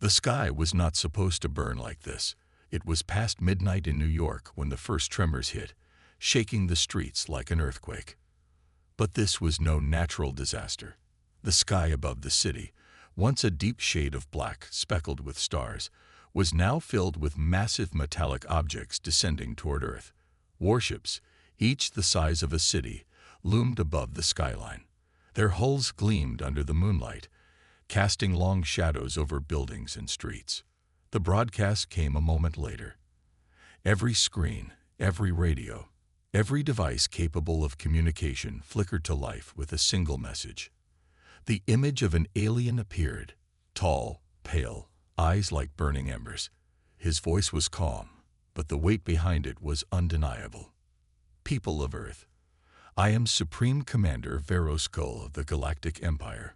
The sky was not supposed to burn like this. It was past midnight in New York when the first tremors hit, shaking the streets like an earthquake. But this was no natural disaster. The sky above the city, once a deep shade of black speckled with stars, was now filled with massive metallic objects descending toward Earth. Warships, each the size of a city, loomed above the skyline. Their hulls gleamed under the moonlight, casting long shadows over buildings and streets. The broadcast came a moment later. Every screen, every radio, every device capable of communication flickered to life with a single message. The image of an alien appeared, tall, pale, eyes like burning embers. His voice was calm, but the weight behind it was undeniable. People of Earth, I am Supreme Commander Veroskull of the Galactic Empire.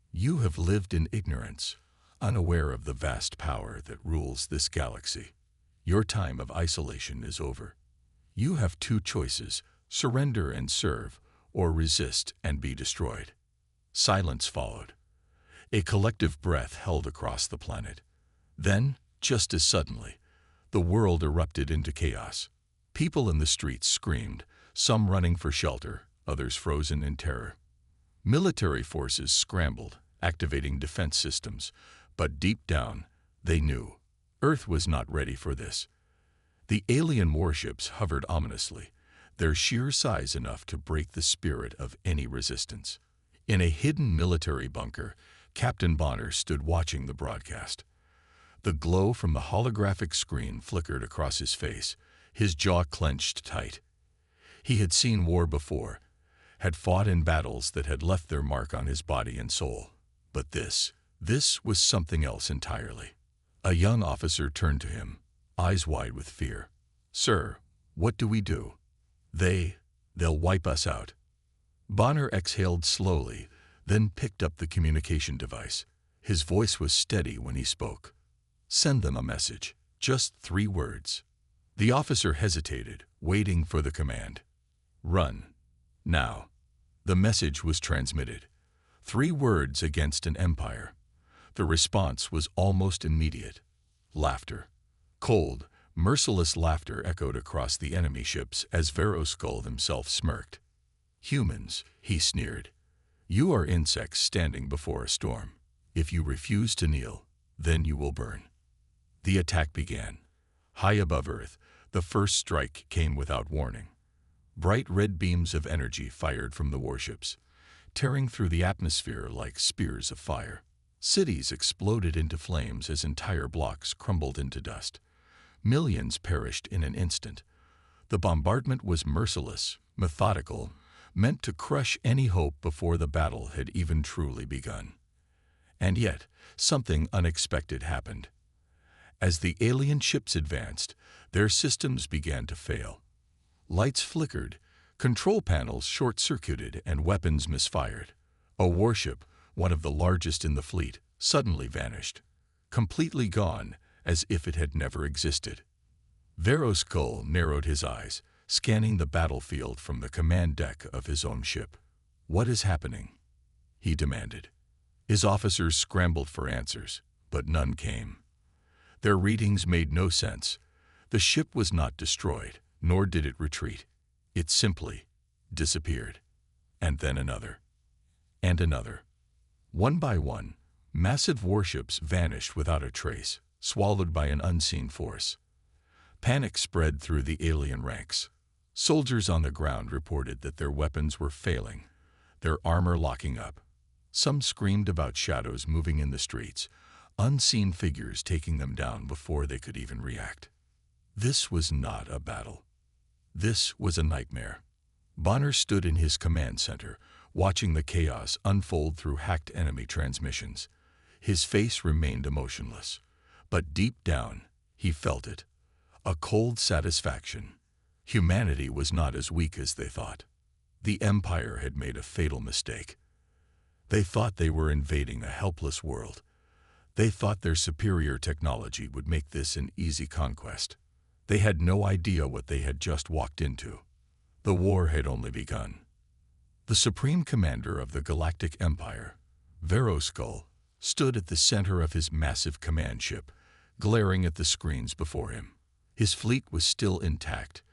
You have lived in ignorance, unaware of the vast power that rules this galaxy. Your time of isolation is over. You have two choices: surrender and serve, or resist and be destroyed. Silence followed. A collective breath held across the planet. Then, just as suddenly, the world erupted into chaos. People in the streets screamed, some running for shelter, others frozen in terror. Military forces scrambled, activating defense systems, but deep down, they knew Earth was not ready for this. The alien warships hovered ominously, their sheer size enough to break the spirit of any resistance. In a hidden military bunker, Captain Bonner stood watching the broadcast. The glow from the holographic screen flickered across his face, his jaw clenched tight. He had seen war before, had fought in battles that had left their mark on his body and soul. But this was something else entirely. A young officer turned to him, eyes wide with fear. "Sir, what do we do? They'll wipe us out." Bonner exhaled slowly, then picked up the communication device. His voice was steady when he spoke. "Send them a message. Just 3 words." The officer hesitated, waiting for the command. "Run. Now." The message was transmitted. 3 words against an empire. The response was almost immediate. Laughter. Cold, merciless laughter echoed across the enemy ships as Veroskull himself smirked. "Humans," he sneered. "You are insects standing before a storm. If you refuse to kneel, then you will burn." The attack began. High above Earth, the first strike came without warning. Bright red beams of energy fired from the warships, tearing through the atmosphere like spears of fire. Cities exploded into flames as entire blocks crumbled into dust. Millions perished in an instant. The bombardment was merciless, methodical, meant to crush any hope before the battle had even truly begun. And yet, something unexpected happened. As the alien ships advanced, their systems began to fail. Lights flickered, control panels short-circuited, and weapons misfired. A warship, one of the largest in the fleet, suddenly vanished, completely gone, as if it had never existed. Veroskull narrowed his eyes, scanning the battlefield from the command deck of his own ship. "What is happening?" he demanded. His officers scrambled for answers, but none came. Their readings made no sense. The ship was not destroyed, nor did it retreat. It simply disappeared. And then another. And another. One by one, massive warships vanished without a trace, swallowed by an unseen force. Panic spread through the alien ranks. Soldiers on the ground reported that their weapons were failing, their armor locking up. Some screamed about shadows moving in the streets, unseen figures taking them down before they could even react. This was not a battle. This was a nightmare. Bonner stood in his command center, watching the chaos unfold through hacked enemy transmissions. His face remained emotionless, but deep down, he felt it. A cold satisfaction. Humanity was not as weak as they thought. The Empire had made a fatal mistake. They thought they were invading a helpless world. They thought their superior technology would make this an easy conquest. They had no idea what they had just walked into. The war had only begun. The Supreme Commander of the Galactic Empire, Veroskull, stood at the center of his massive command ship, glaring at the screens before him. His fleet was still intact,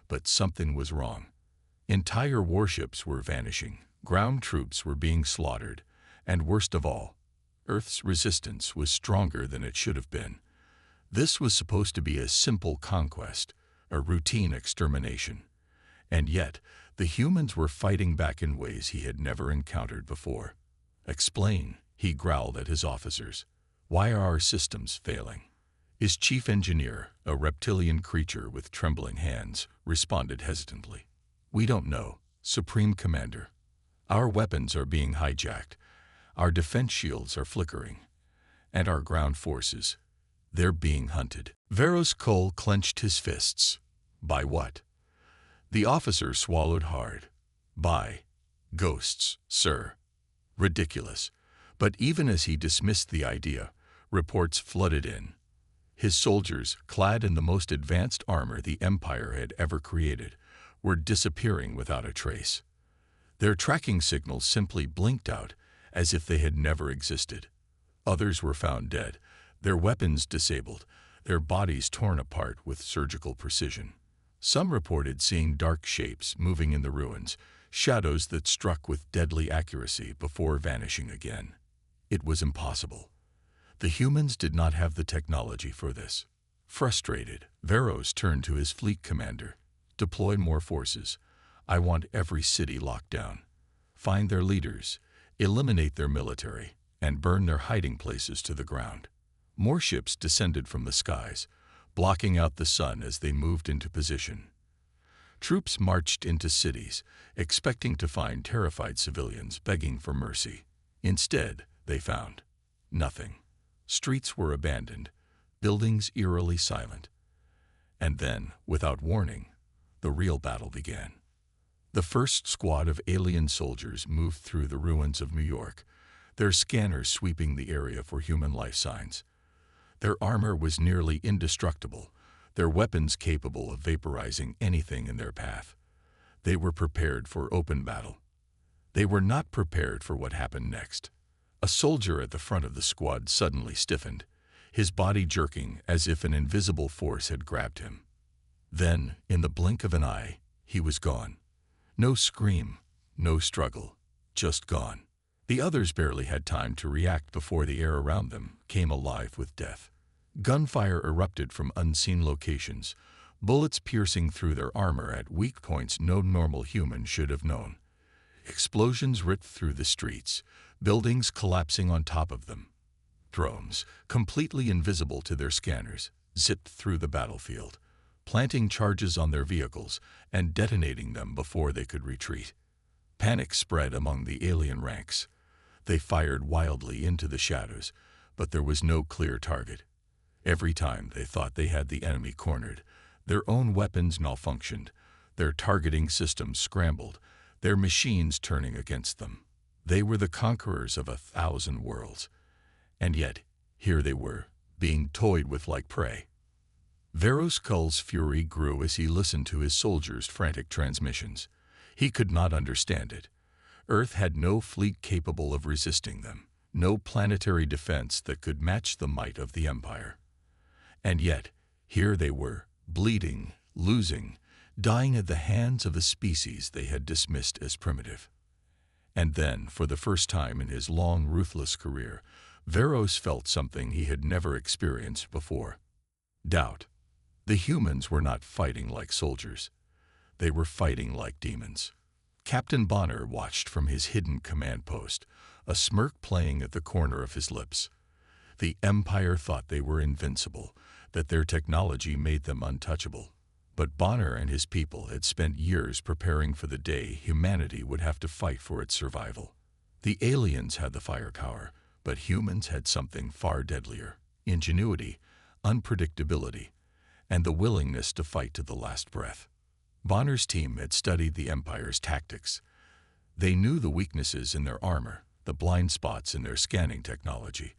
but something was wrong. Entire warships were vanishing, ground troops were being slaughtered, and worst of all, Earth's resistance was stronger than it should have been. This was supposed to be a simple conquest, a routine extermination. And yet, the humans were fighting back in ways he had never encountered before. "Explain," he growled at his officers. "Why are our systems failing?" His chief engineer, a reptilian creature with trembling hands, responded hesitantly. "We don't know, Supreme Commander. Our weapons are being hijacked, our defense shields are flickering, and our ground forces, they're being hunted." Veros Cole clenched his fists. "By what?" The officer swallowed hard. "By ghosts, sir." Ridiculous. But even as he dismissed the idea, reports flooded in. His soldiers, clad in the most advanced armor the Empire had ever created, were disappearing without a trace. Their tracking signals simply blinked out, as if they had never existed. Others were found dead, their weapons disabled, their bodies torn apart with surgical precision. Some reported seeing dark shapes moving in the ruins, shadows that struck with deadly accuracy before vanishing again. It was impossible. The humans did not have the technology for this. Frustrated, Veros turned to his fleet commander. "Deploy more forces. I want every city locked down. Find their leaders, eliminate their military, and burn their hiding places to the ground." More ships descended from the skies, blocking out the sun as they moved into position. Troops marched into cities, expecting to find terrified civilians begging for mercy. Instead, they found nothing. Streets were abandoned, buildings eerily silent. And then, without warning, the real battle began. The first squad of alien soldiers moved through the ruins of New York, their scanners sweeping the area for human life signs. Their armor was nearly indestructible, their weapons capable of vaporizing anything in their path. They were prepared for open battle. They were not prepared for what happened next. A soldier at the front of the squad suddenly stiffened, his body jerking as if an invisible force had grabbed him. Then, in the blink of an eye, he was gone. No scream, no struggle, just gone. The others barely had time to react before the air around them came alive with death. Gunfire erupted from unseen locations, bullets piercing through their armor at weak points no normal human should have known. Explosions ripped through the streets, buildings collapsing on top of them. Drones, completely invisible to their scanners, zipped through the battlefield, planting charges on their vehicles and detonating them before they could retreat. Panic spread among the alien ranks. They fired wildly into the shadows, but there was no clear target. Every time they thought they had the enemy cornered, their own weapons malfunctioned, their targeting systems scrambled, their machines turning against them. They were the conquerors of 1,000 worlds. And yet, here they were, being toyed with like prey. Veros Kull's fury grew as he listened to his soldiers' frantic transmissions. He could not understand it. Earth had no fleet capable of resisting them, no planetary defense that could match the might of the Empire. And yet, here they were, bleeding, losing, dying at the hands of a species they had dismissed as primitive. And then, for the first time in his long, ruthless career, Veros felt something he had never experienced before. Doubt. The humans were not fighting like soldiers. They were fighting like demons. Captain Bonner watched from his hidden command post, a smirk playing at the corner of his lips. The Empire thought they were invincible, that their technology made them untouchable. But Bonner and his people had spent years preparing for the day humanity would have to fight for its survival. The aliens had the firepower, but humans had something far deadlier: ingenuity, unpredictability, and the willingness to fight to the last breath. Bonner's team had studied the Empire's tactics. They knew the weaknesses in their armor, the blind spots in their scanning technology,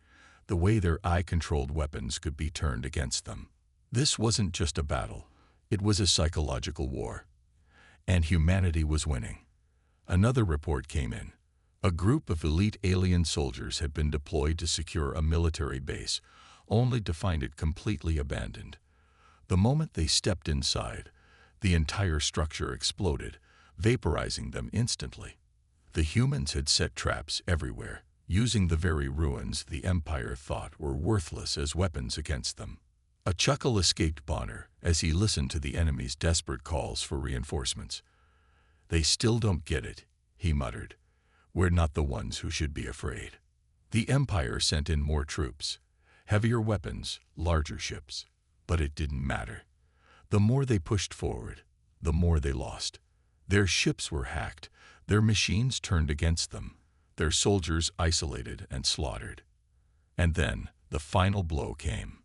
the way their eye-controlled weapons could be turned against them. This wasn't just a battle. It was a psychological war. And humanity was winning. Another report came in. A group of elite alien soldiers had been deployed to secure a military base, only to find it completely abandoned. The moment they stepped inside, the entire structure exploded, vaporizing them instantly. The humans had set traps everywhere, using the very ruins the Empire thought were worthless as weapons against them. A chuckle escaped Bonner as he listened to the enemy's desperate calls for reinforcements. "They still don't get it," he muttered. "We're not the ones who should be afraid." The Empire sent in more troops, heavier weapons, larger ships. But it didn't matter. The more they pushed forward, the more they lost. Their ships were hacked, their machines turned against them, their soldiers isolated and slaughtered. And then the final blow came.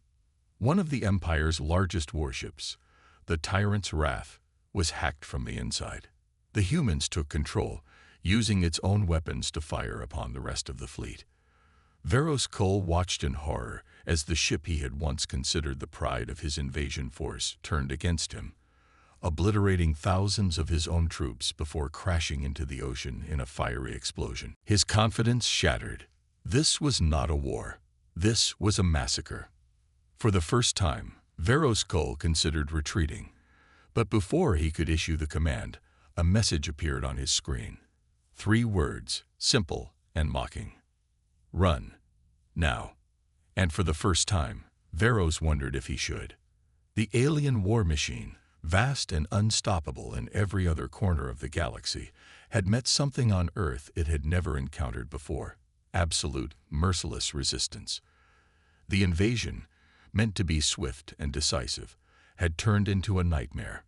One of the Empire's largest warships, the Tyrant's Wrath, was hacked from the inside. The humans took control, using its own weapons to fire upon the rest of the fleet. Veros Cole watched in horror as the ship he had once considered the pride of his invasion force turned against him, obliterating thousands of his own troops before crashing into the ocean in a fiery explosion. His confidence shattered. This was not a war. This was a massacre. For the first time, Veros Cole considered retreating. But before he could issue the command, a message appeared on his screen. 3 words, simple and mocking. "Run. Now." And for the first time, Veros wondered if he should. The alien war machine, vast and unstoppable in every other corner of the galaxy, had met something on Earth it had never encountered before: absolute, merciless resistance. The invasion, meant to be swift and decisive, had turned into a nightmare.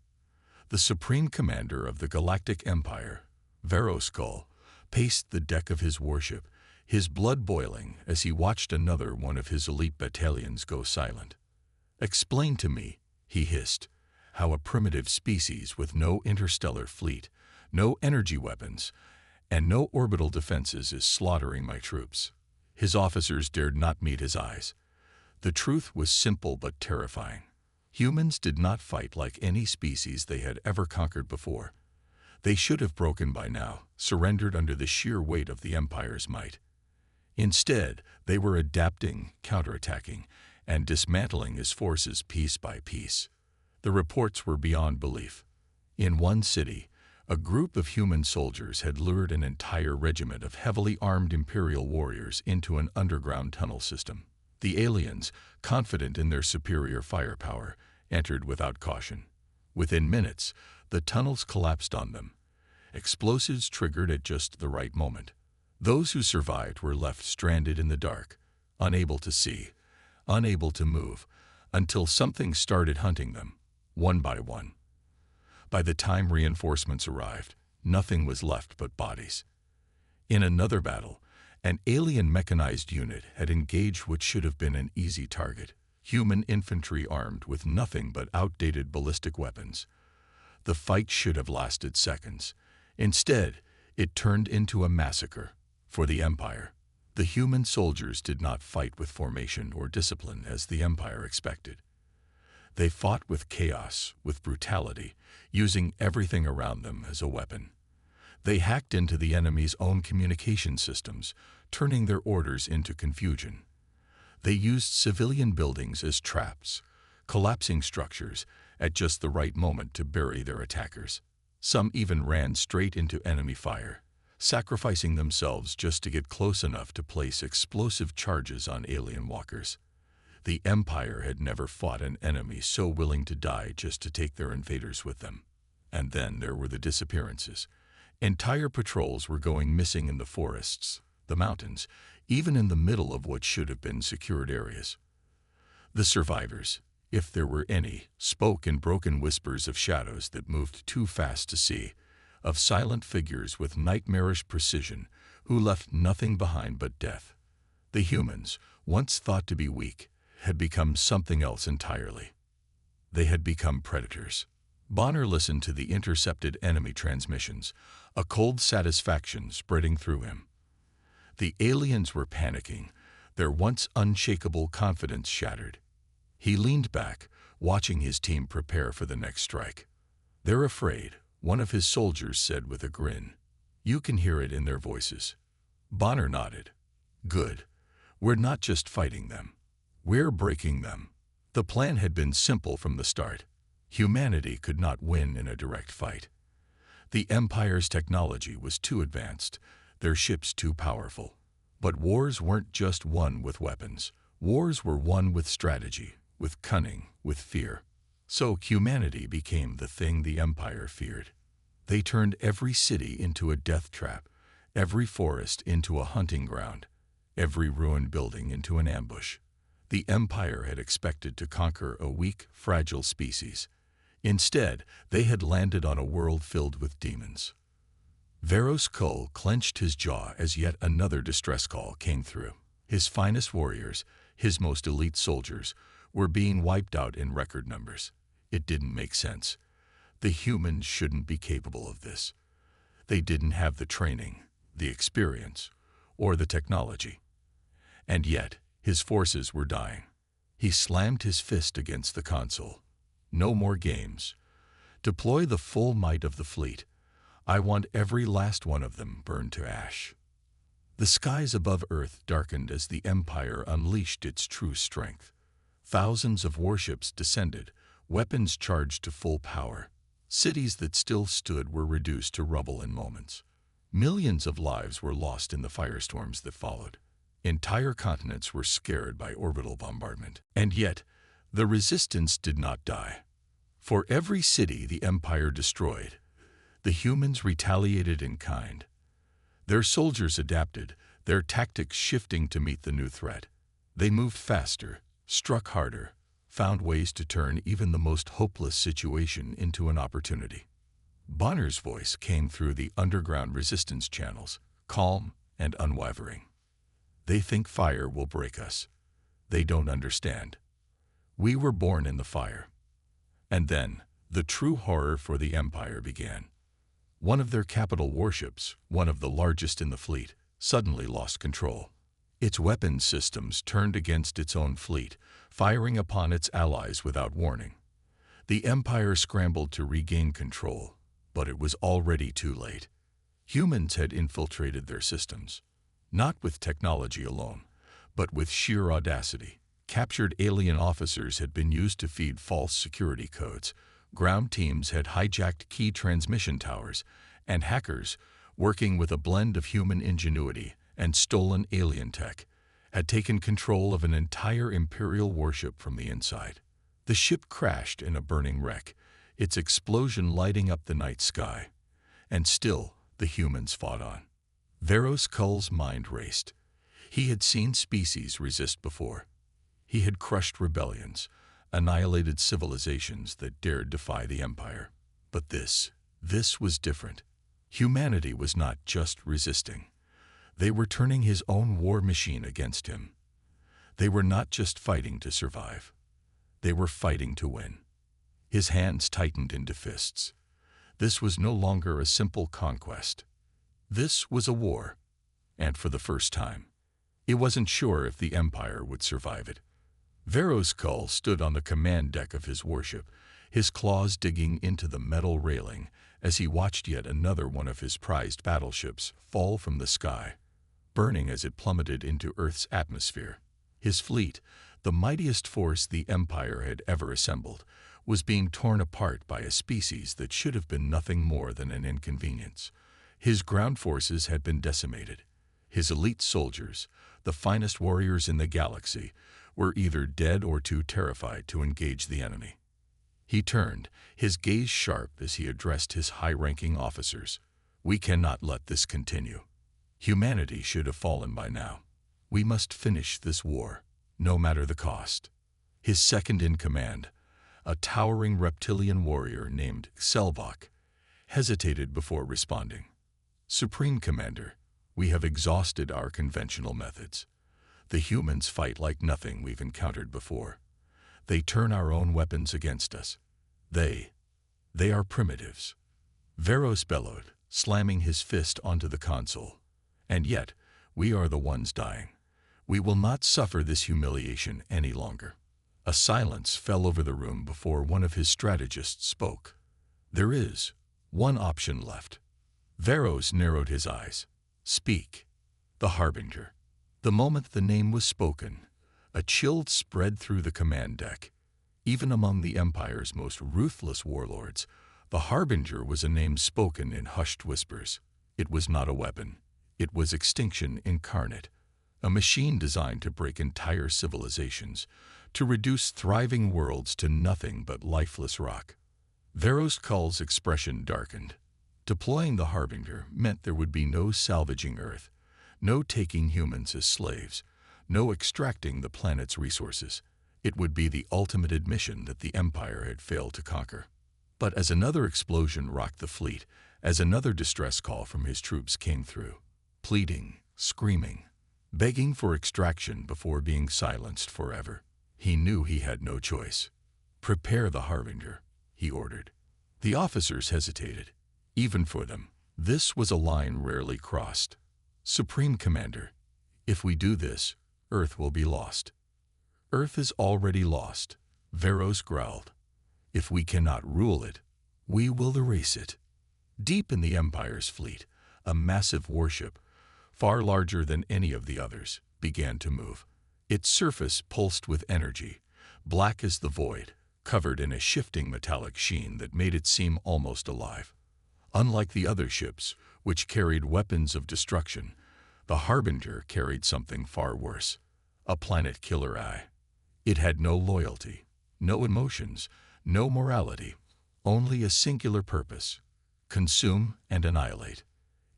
The supreme commander of the Galactic Empire, Veros Cole, paced the deck of his warship, his blood boiling as he watched another one of his elite battalions go silent. "Explain to me," he hissed, "how a primitive species with no interstellar fleet, no energy weapons, and no orbital defenses is slaughtering my troops." His officers dared not meet his eyes. The truth was simple but terrifying. Humans did not fight like any species they had ever conquered before. They should have broken by now, surrendered under the sheer weight of the Empire's might. Instead, they were adapting, counterattacking, and dismantling his forces piece by piece. The reports were beyond belief. In one city, a group of human soldiers had lured an entire regiment of heavily armed Imperial warriors into an underground tunnel system. The aliens, confident in their superior firepower, entered without caution. Within minutes, the tunnels collapsed on them. Explosives triggered at just the right moment. Those who survived were left stranded in the dark, unable to see, unable to move, until something started hunting them, one by one. By the time reinforcements arrived, nothing was left but bodies. In another battle, an alien mechanized unit had engaged what should have been an easy target: human infantry armed with nothing but outdated ballistic weapons. The fight should have lasted seconds. Instead, it turned into a massacre. For the Empire, the human soldiers did not fight with formation or discipline as the Empire expected. They fought with chaos, with brutality, using everything around them as a weapon. They hacked into the enemy's own communication systems, turning their orders into confusion. They used civilian buildings as traps, collapsing structures at just the right moment to bury their attackers. Some even ran straight into enemy fire, sacrificing themselves just to get close enough to place explosive charges on alien walkers. The Empire had never fought an enemy so willing to die just to take their invaders with them. And then there were the disappearances. Entire patrols were going missing in the forests, the mountains, even in the middle of what should have been secured areas. The survivors, if there were any, spoke in broken whispers of shadows that moved too fast to see, of silent figures with nightmarish precision who left nothing behind but death. The humans, once thought to be weak, had become something else entirely. They had become predators. Bonner listened to the intercepted enemy transmissions, a cold satisfaction spreading through him. The aliens were panicking, their once unshakable confidence shattered. He leaned back, watching his team prepare for the next strike. "They're afraid," one of his soldiers said with a grin. "You can hear it in their voices. Bonner nodded. Good. We're not just fighting them. We're breaking them. The plan had been simple from the start. Humanity could not win in a direct fight. The Empire's technology was too advanced, their ships too powerful. But wars weren't just won with weapons. Wars were won with strategy, with cunning, with fear. So humanity became the thing the Empire feared. They turned every city into a death trap, every forest into a hunting ground, every ruined building into an ambush. The Empire had expected to conquer a weak, fragile species. Instead, they had landed on a world filled with demons. Veros Kull clenched his jaw as yet another distress call came through. His finest warriors, his most elite soldiers, were being wiped out in record numbers. It didn't make sense. The humans shouldn't be capable of this. They didn't have the training, the experience, or the technology. And yet, his forces were dying. He slammed his fist against the console. No more games. Deploy the full might of the fleet. I want every last one of them burned to ash. The skies above Earth darkened as the Empire unleashed its true strength. Thousands of warships descended, weapons charged to full power. Cities that still stood were reduced to rubble in moments. Millions of lives were lost in the firestorms that followed. Entire continents were scared by orbital bombardment. And yet, the resistance did not die. For every city the Empire destroyed, the humans retaliated in kind. Their soldiers adapted, their tactics shifting to meet the new threat. They moved faster, struck harder, found ways to turn even the most hopeless situation into an opportunity. Bonner's voice came through the underground resistance channels, calm and unwavering. They think fire will break us. They don't understand. We were born in the fire. And then, the true horror for the Empire began. One of their capital warships, one of the largest in the fleet, suddenly lost control. Its weapons systems turned against its own fleet, firing upon its allies without warning. The Empire scrambled to regain control, but it was already too late. Humans had infiltrated their systems, not with technology alone, but with sheer audacity. Captured alien officers had been used to feed false security codes. Ground teams had hijacked key transmission towers, and hackers, working with a blend of human ingenuity and stolen alien tech, had taken control of an entire Imperial warship from the inside. The ship crashed in a burning wreck, its explosion lighting up the night sky. And still, the humans fought on. Veros Kull's mind raced. He had seen species resist before. He had crushed rebellions, annihilated civilizations that dared defy the Empire. But this was different. Humanity was not just resisting. They were turning his own war machine against him. They were not just fighting to survive. They were fighting to win. His hands tightened into fists. This was no longer a simple conquest. This was a war. And for the first time, he wasn't sure if the Empire would survive it. Veros Kull stood on the command deck of his warship, his claws digging into the metal railing as he watched yet another one of his prized battleships fall from the sky, burning as it plummeted into Earth's atmosphere. His fleet, the mightiest force the Empire had ever assembled, was being torn apart by a species that should have been nothing more than an inconvenience. His ground forces had been decimated. His elite soldiers, the finest warriors in the galaxy, were either dead or too terrified to engage the enemy. He turned, his gaze sharp as he addressed his high-ranking officers. We cannot let this continue. Humanity should have fallen by now. We must finish this war, no matter the cost. His second-in-command, a towering reptilian warrior named Selvok, hesitated before responding. Supreme Commander, we have exhausted our conventional methods. The humans fight like nothing we've encountered before. They turn our own weapons against us. They are primitives. Veros bellowed, slamming his fist onto the console. And yet, we are the ones dying. We will not suffer this humiliation any longer. A silence fell over the room before one of his strategists spoke. There is one option left. Veros narrowed his eyes. Speak. The Harbinger. The moment the name was spoken, a chill spread through the command deck. Even among the Empire's most ruthless warlords, the Harbinger was a name spoken in hushed whispers. It was not a weapon. It was extinction incarnate, a machine designed to break entire civilizations, to reduce thriving worlds to nothing but lifeless rock. Veros Kull's expression darkened. Deploying the Harbinger meant there would be no salvaging Earth, no taking humans as slaves, no extracting the planet's resources. It would be the ultimate admission that the Empire had failed to conquer. But as another explosion rocked the fleet, as another distress call from his troops came through, pleading, screaming, begging for extraction before being silenced forever, he knew he had no choice. "Prepare the Harbinger," he ordered. The officers hesitated. Even for them, this was a line rarely crossed. "Supreme Commander, if we do this, Earth will be lost." "Earth is already lost," Veros growled. "If we cannot rule it, we will erase it." Deep in the Empire's fleet, a massive warship, far larger than any of the others, began to move. Its surface pulsed with energy, black as the void, covered in a shifting metallic sheen that made it seem almost alive. Unlike the other ships, which carried weapons of destruction, the Harbinger carried something far worse, a planet-killer eye. It had no loyalty, no emotions, no morality, only a singular purpose: consume and annihilate.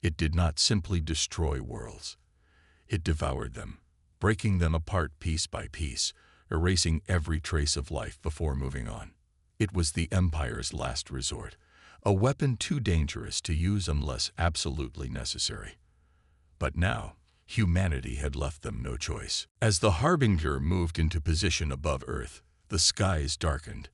It did not simply destroy worlds. It devoured them, breaking them apart piece by piece, erasing every trace of life before moving on. It was the Empire's last resort, a weapon too dangerous to use unless absolutely necessary. But now, humanity had left them no choice. As the Harbinger moved into position above Earth, the skies darkened.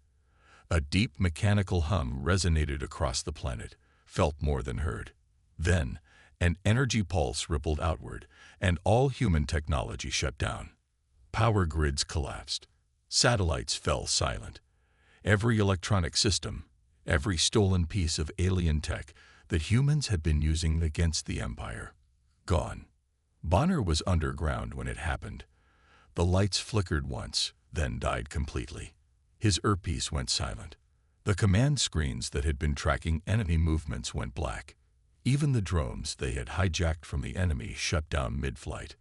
A deep mechanical hum resonated across the planet, felt more than heard. Then, an energy pulse rippled outward, and all human technology shut down. Power grids collapsed. Satellites fell silent. Every electronic system, every stolen piece of alien tech that humans had been using against the Empire, gone. Bonner was underground when it happened. The lights flickered once, then died completely. His earpiece went silent. The command screens that had been tracking enemy movements went black. Even the drones they had hijacked from the enemy shut down mid-flight.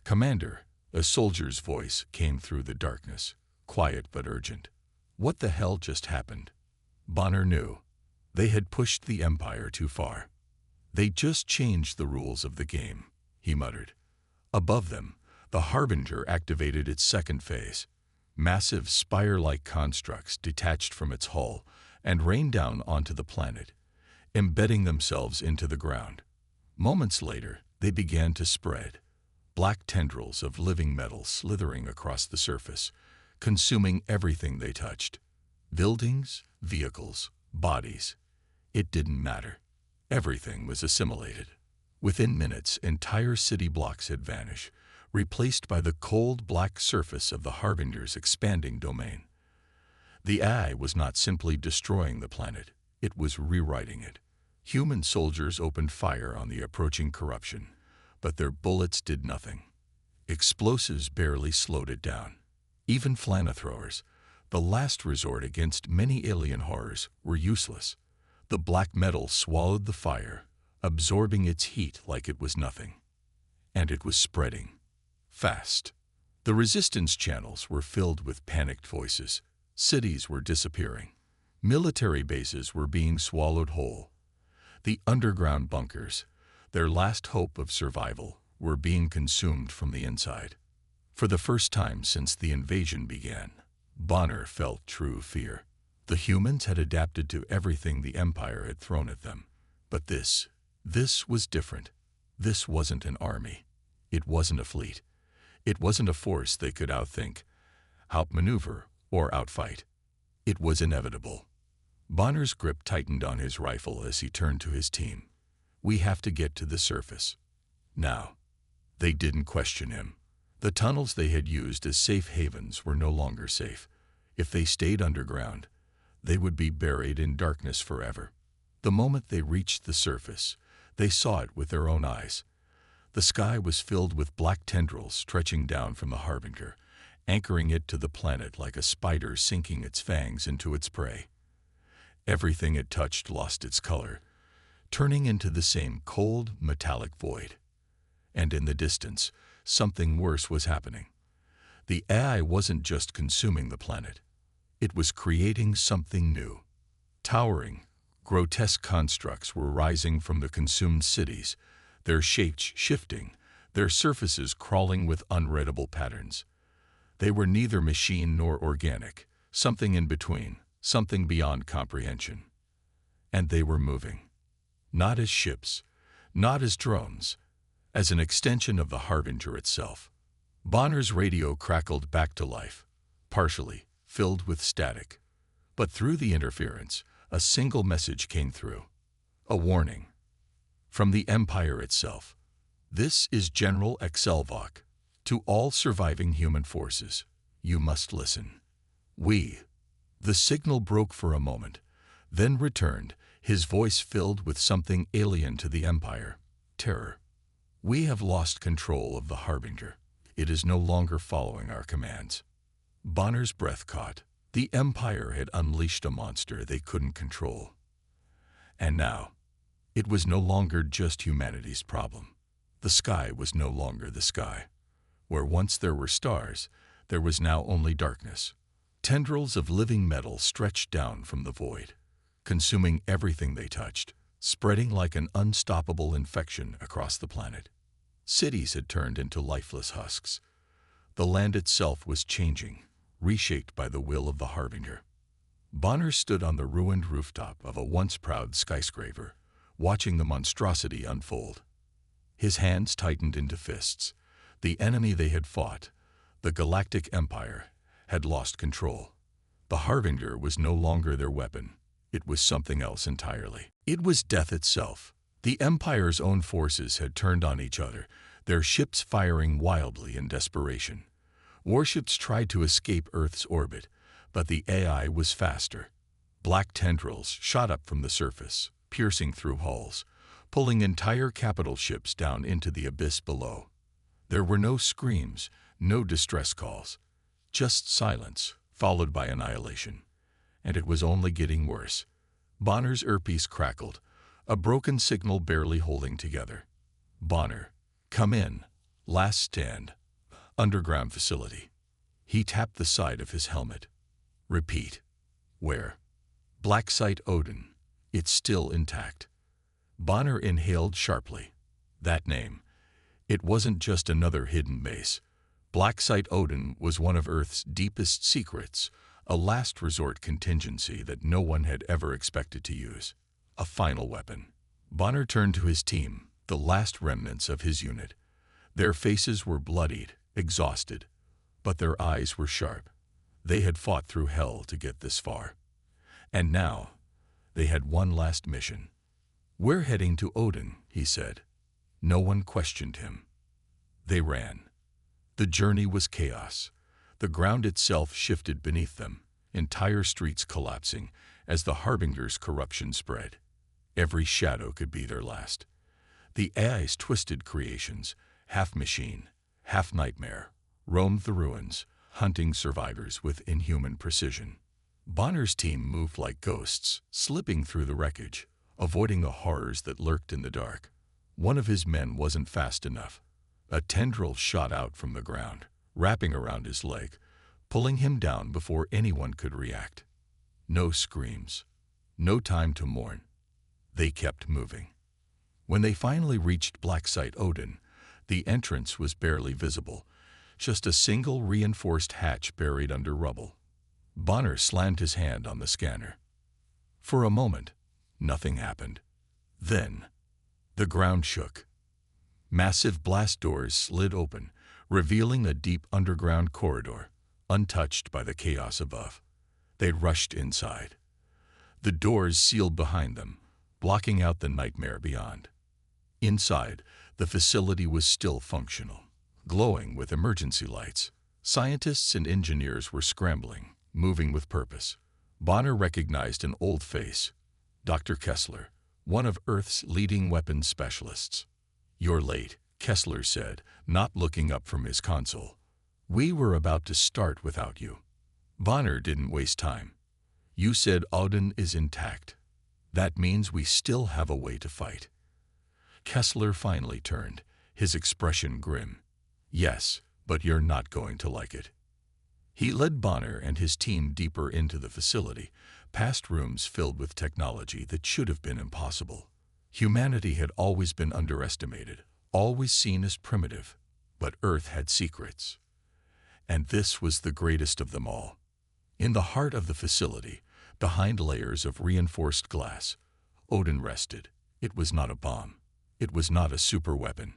"Commander," a soldier's voice came through the darkness, quiet but urgent. What the hell just happened? Bonner knew. They had pushed the Empire too far. "They just changed the rules of the game," he muttered. Above them, the Harbinger activated its second phase. Massive spire-like constructs detached from its hull and rained down onto the planet, embedding themselves into the ground. Moments later, they began to spread, black tendrils of living metal slithering across the surface, consuming everything they touched. Buildings, vehicles, bodies. It didn't matter. Everything was assimilated. Within minutes, entire city blocks had vanished, replaced by the cold black surface of the Harbinger's expanding domain. The eye was not simply destroying the planet, it was rewriting it. Human soldiers opened fire on the approaching corruption, but their bullets did nothing. Explosives barely slowed it down. Even flamethrowers, the last resort against many alien horrors, were useless. The black metal swallowed the fire, absorbing its heat like it was nothing. And it was spreading. Fast. The resistance channels were filled with panicked voices. Cities were disappearing. Military bases were being swallowed whole. The underground bunkers, their last hope of survival, were being consumed from the inside. For the first time since the invasion began, Bonner felt true fear. The humans had adapted to everything the Empire had thrown at them. But this was different. This wasn't an army. It wasn't a fleet. It wasn't a force they could outthink, outmaneuver, or outfight. It was inevitable. Bonner's grip tightened on his rifle as he turned to his team. "We have to get to the surface. Now." They didn't question him. The tunnels they had used as safe havens were no longer safe. If they stayed underground, they would be buried in darkness forever. The moment they reached the surface, they saw it with their own eyes. The sky was filled with black tendrils stretching down from the Harbinger, anchoring it to the planet like a spider sinking its fangs into its prey. Everything it touched lost its color, turning into the same cold, metallic void. And in the distance, something worse was happening. The AI wasn't just consuming the planet. It was creating something new. Towering, grotesque constructs were rising from the consumed cities, their shapes shifting, their surfaces crawling with unreadable patterns. They were neither machine nor organic, something in between, something beyond comprehension. And they were moving. Not as ships, not as drones, as an extension of the Harbinger itself. Bonner's radio crackled back to life, partially, filled with static. But through the interference, a single message came through. A warning. From the Empire itself. This is General Excelvok. To all surviving human forces, you must listen. The signal broke for a moment, then returned, his voice filled with something alien to the Empire. Terror. We have lost control of the Harbinger. It is no longer following our commands. Bonner's breath caught. The Empire had unleashed a monster they couldn't control. And now, it was no longer just humanity's problem. The sky was no longer the sky. Where once there were stars, there was now only darkness. Tendrils of living metal stretched down from the void, consuming everything they touched, spreading like an unstoppable infection across the planet. Cities had turned into lifeless husks. The land itself was changing, reshaped by the will of the Harbinger. Bonner stood on the ruined rooftop of a once proud skyscraper, watching the monstrosity unfold. His hands tightened into fists. The enemy they had fought, the Galactic Empire, had lost control. The Harbinger was no longer their weapon. It was something else entirely. It was death itself. The Empire's own forces had turned on each other, their ships firing wildly in desperation. Warships tried to escape Earth's orbit, but the AI was faster. Black tendrils shot up from the surface, piercing through hulls, pulling entire capital ships down into the abyss below. There were no screams, no distress calls, just silence, followed by annihilation. And it was only getting worse. Bonner's earpiece crackled, a broken signal barely holding together. Bonner, come in. Last stand. Underground facility. He tapped the side of his helmet. Repeat. Where? Black Site Odin. It's still intact. Bonner inhaled sharply. That name. It wasn't just another hidden base. Black Site Odin was one of Earth's deepest secrets, a last resort contingency that no one had ever expected to use. A final weapon. Bonner turned to his team, the last remnants of his unit. Their faces were bloodied, exhausted, but their eyes were sharp. They had fought through hell to get this far. And now, they had one last mission. We're heading to Odin, he said. No one questioned him. They ran. The journey was chaos. The ground itself shifted beneath them, entire streets collapsing as the Harbinger's corruption spread. Every shadow could be their last. The AI's twisted creations, half machine, half nightmare, roamed the ruins, hunting survivors with inhuman precision. Bonner's team moved like ghosts, slipping through the wreckage, avoiding the horrors that lurked in the dark. One of his men wasn't fast enough. A tendril shot out from the ground, wrapping around his leg, pulling him down before anyone could react. No screams, no time to mourn. They kept moving. When they finally reached Black Site Odin, the entrance was barely visible, just a single reinforced hatch buried under rubble. Bonner slammed his hand on the scanner. For a moment, nothing happened. Then, the ground shook. Massive blast doors slid open, revealing a deep underground corridor, untouched by the chaos above. They rushed inside. The doors sealed behind them, blocking out the nightmare beyond. Inside, the facility was still functional, glowing with emergency lights. Scientists and engineers were scrambling, moving with purpose. Bonner recognized an old face, Dr. Kessler, one of Earth's leading weapons specialists. You're late, Kessler said, not looking up from his console. "We were about to start without you." Bonner didn't waste time. "You said Odin is intact. That means we still have a way to fight." Kessler finally turned, his expression grim. "Yes, but you're not going to like it." He led Bonner and his team deeper into the facility, past rooms filled with technology that should have been impossible. Humanity had always been underestimated, always seen as primitive, but Earth had secrets. And this was the greatest of them all. In the heart of the facility, behind layers of reinforced glass, Odin rested. It was not a bomb. It was not a superweapon.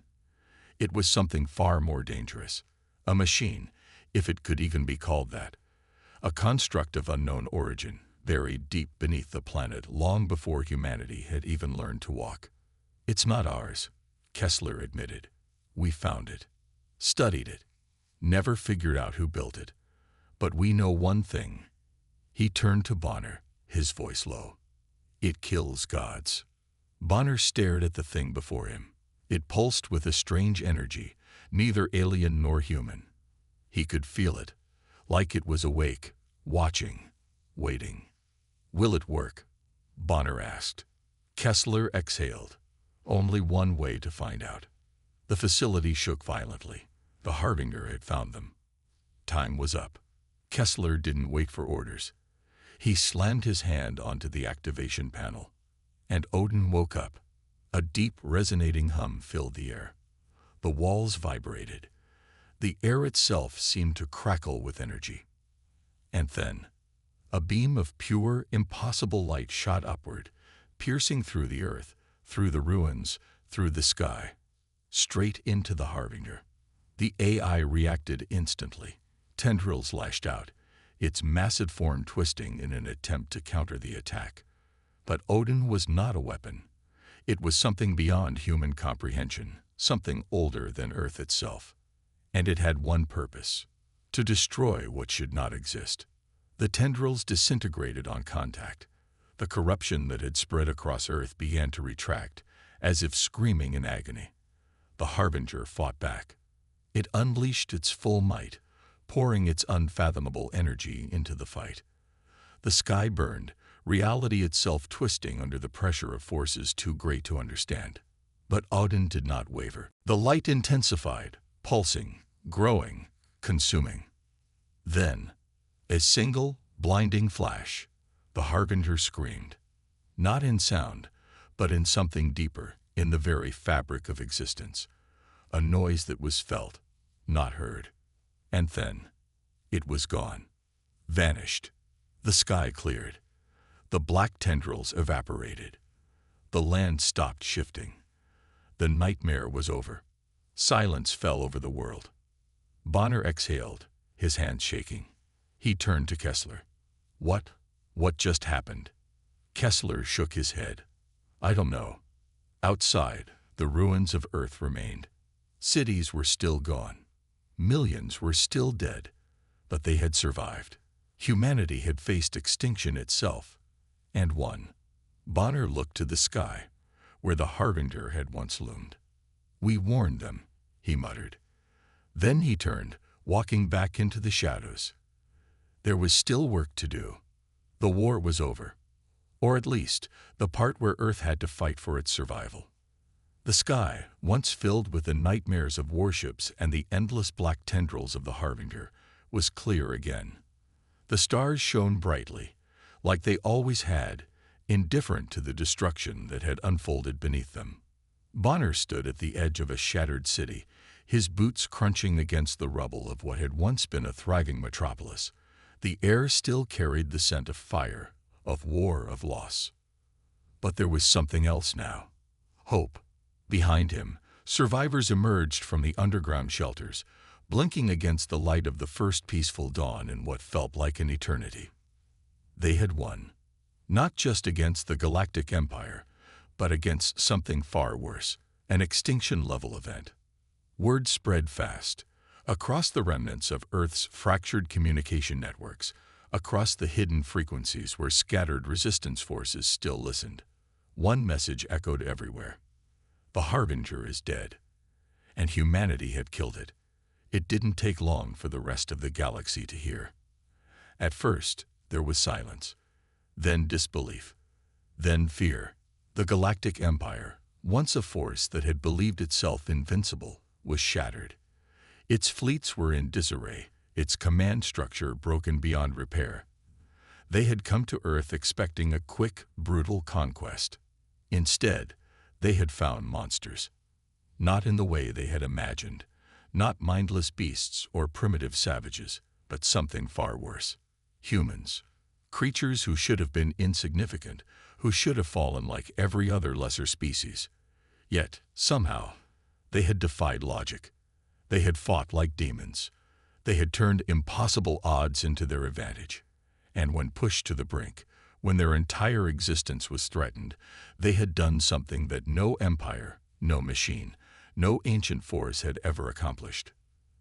It was something far more dangerous. A machine, if it could even be called that. A construct of unknown origin, buried deep beneath the planet long before humanity had even learned to walk. "It's not ours," Kessler admitted. "We found it, studied it, never figured out who built it. But we know one thing." He turned to Bonner, his voice low. "It kills gods." Bonner stared at the thing before him. It pulsed with a strange energy, neither alien nor human. He could feel it, like it was awake, watching, waiting. "Will it work?" Bonner asked. Kessler exhaled. Only one way to find out. The facility shook violently. The Harbinger had found them. Time was up. Kessler didn't wait for orders. He slammed his hand onto the activation panel. And Odin woke up. A deep, resonating hum filled the air. The walls vibrated. The air itself seemed to crackle with energy. And then, a beam of pure, impossible light shot upward, piercing through the earth, through the ruins, through the sky, straight into the Harbinger. The AI reacted instantly. Tendrils lashed out, its massive form twisting in an attempt to counter the attack. But Odin was not a weapon. It was something beyond human comprehension, something older than Earth itself. And it had one purpose: to destroy what should not exist. The tendrils disintegrated on contact. The corruption that had spread across Earth began to retract, as if screaming in agony. The Harbinger fought back. It unleashed its full might, pouring its unfathomable energy into the fight. The sky burned, reality itself twisting under the pressure of forces too great to understand. But Odin did not waver. The light intensified, pulsing, growing, consuming. Then, a single, blinding flash, the Harbinger screamed. Not in sound, but in something deeper, in the very fabric of existence. A noise that was felt, not heard. And then, it was gone. Vanished. The sky cleared. The black tendrils evaporated. The land stopped shifting. The nightmare was over. Silence fell over the world. Bonner exhaled, his hands shaking. He turned to Kessler. What just happened?" Kessler shook his head. "I don't know." Outside, the ruins of Earth remained. Cities were still gone. Millions were still dead, but they had survived. Humanity had faced extinction itself, and won. Bonner looked to the sky, where the Harbinger had once loomed. "We warned them," he muttered. Then he turned, walking back into the shadows. There was still work to do. The war was over, or at least the part where Earth had to fight for its survival. The sky, once filled with the nightmares of warships and the endless black tendrils of the Harbinger, was clear again. The stars shone brightly, like they always had, indifferent to the destruction that had unfolded beneath them. Bonner stood at the edge of a shattered city, his boots crunching against the rubble of what had once been a thriving metropolis. The air still carried the scent of fire, of war, of loss. But there was something else now. Hope. Behind him, survivors emerged from the underground shelters, blinking against the light of the first peaceful dawn in what felt like an eternity. They had won. Not just against the Galactic Empire, but against something far worse, an extinction-level event. Word spread fast, across the remnants of Earth's fractured communication networks, across the hidden frequencies where scattered resistance forces still listened. One message echoed everywhere. The Harbinger is dead. and humanity had killed it. It didn't take long for the rest of the galaxy to hear. At first, there was silence, then disbelief, then fear. The Galactic Empire, once a force that had believed itself invincible, was shattered. Its fleets were in disarray, its command structure broken beyond repair. They had come to Earth expecting a quick, brutal conquest. Instead, they had found monsters. Not in the way they had imagined, not mindless beasts or primitive savages, but something far worse. Humans. Creatures who should have been insignificant, who should have fallen like every other lesser species. Yet, somehow, they had defied logic. They had fought like demons. They had turned impossible odds into their advantage. And when pushed to the brink, when their entire existence was threatened, they had done something that no empire, no machine, no ancient force had ever accomplished.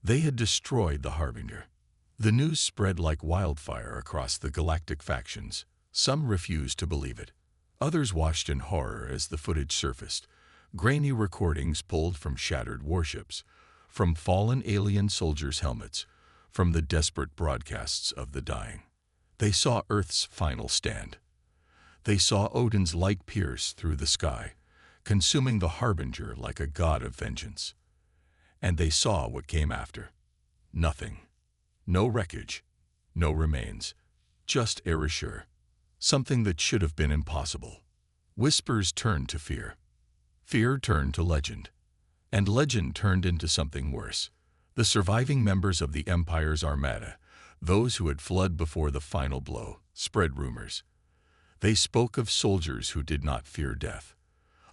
They had destroyed the Harbinger. The news spread like wildfire across the galactic factions. Some refused to believe it. Others watched in horror as the footage surfaced. Grainy recordings pulled from shattered warships, from fallen alien soldiers' helmets, from the desperate broadcasts of the dying. They saw Earth's final stand. They saw Odin's light pierce through the sky, consuming the Harbinger like a god of vengeance. And they saw what came after. Nothing. No wreckage. No remains. Just erasure. Something that should have been impossible. Whispers turned to fear. Fear turned to legend. And legend turned into something worse. The surviving members of the Empire's armada, those who had fled before the final blow, spread rumors. They spoke of soldiers who did not fear death,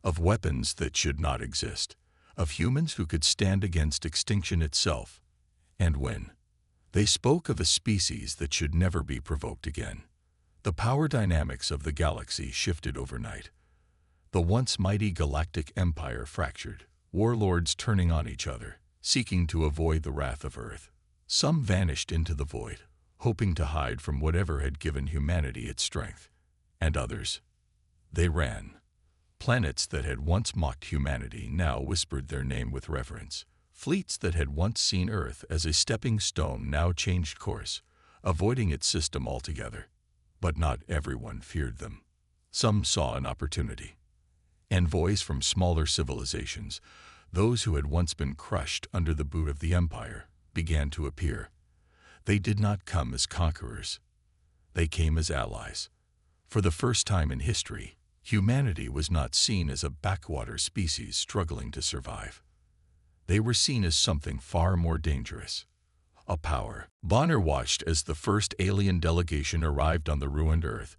of weapons that should not exist, of humans who could stand against extinction itself, and win. They spoke of a species that should never be provoked again. The power dynamics of the galaxy shifted overnight. The once mighty galactic empire fractured, warlords turning on each other, seeking to avoid the wrath of Earth. Some vanished into the void, hoping to hide from whatever had given humanity its strength. And others, they ran. Planets that had once mocked humanity now whispered their name with reverence. Fleets that had once seen Earth as a stepping stone now changed course, avoiding its system altogether. But not everyone feared them. Some saw an opportunity. Envoys from smaller civilizations, those who had once been crushed under the boot of the Empire, began to appear. They did not come as conquerors. They came as allies. For the first time in history, humanity was not seen as a backwater species struggling to survive. They were seen as something far more dangerous. A power. Bonner watched as the first alien delegation arrived on the ruined Earth,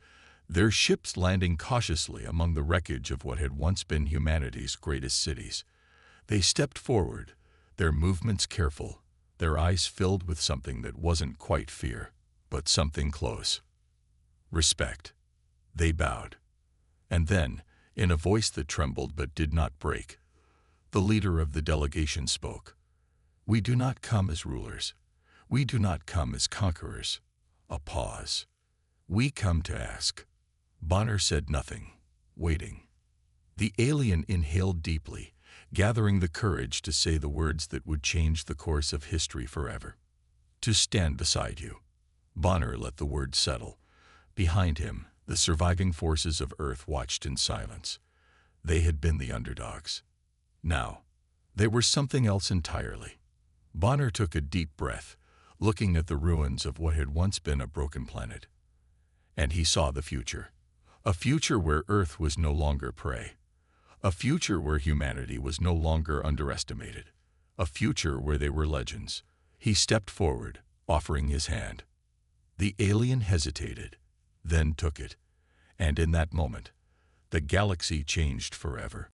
their ships landing cautiously among the wreckage of what had once been humanity's greatest cities. They stepped forward, their movements careful, their eyes filled with something that wasn't quite fear, but something close. Respect. They bowed. And then, in a voice that trembled but did not break, the leader of the delegation spoke. "We do not come as rulers. We do not come as conquerors." A pause. "We come to ask." Bonner said nothing, waiting. The alien inhaled deeply, gathering the courage to say the words that would change the course of history forever. "To stand beside you." Bonner let the words settle. Behind him, the surviving forces of Earth watched in silence. They had been the underdogs. Now, they were something else entirely. Bonner took a deep breath, looking at the ruins of what had once been a broken planet. And he saw the future. A future where Earth was no longer prey. A future where humanity was no longer underestimated. A future where they were legends. He stepped forward, offering his hand. The alien hesitated, then took it. And in that moment, the galaxy changed forever.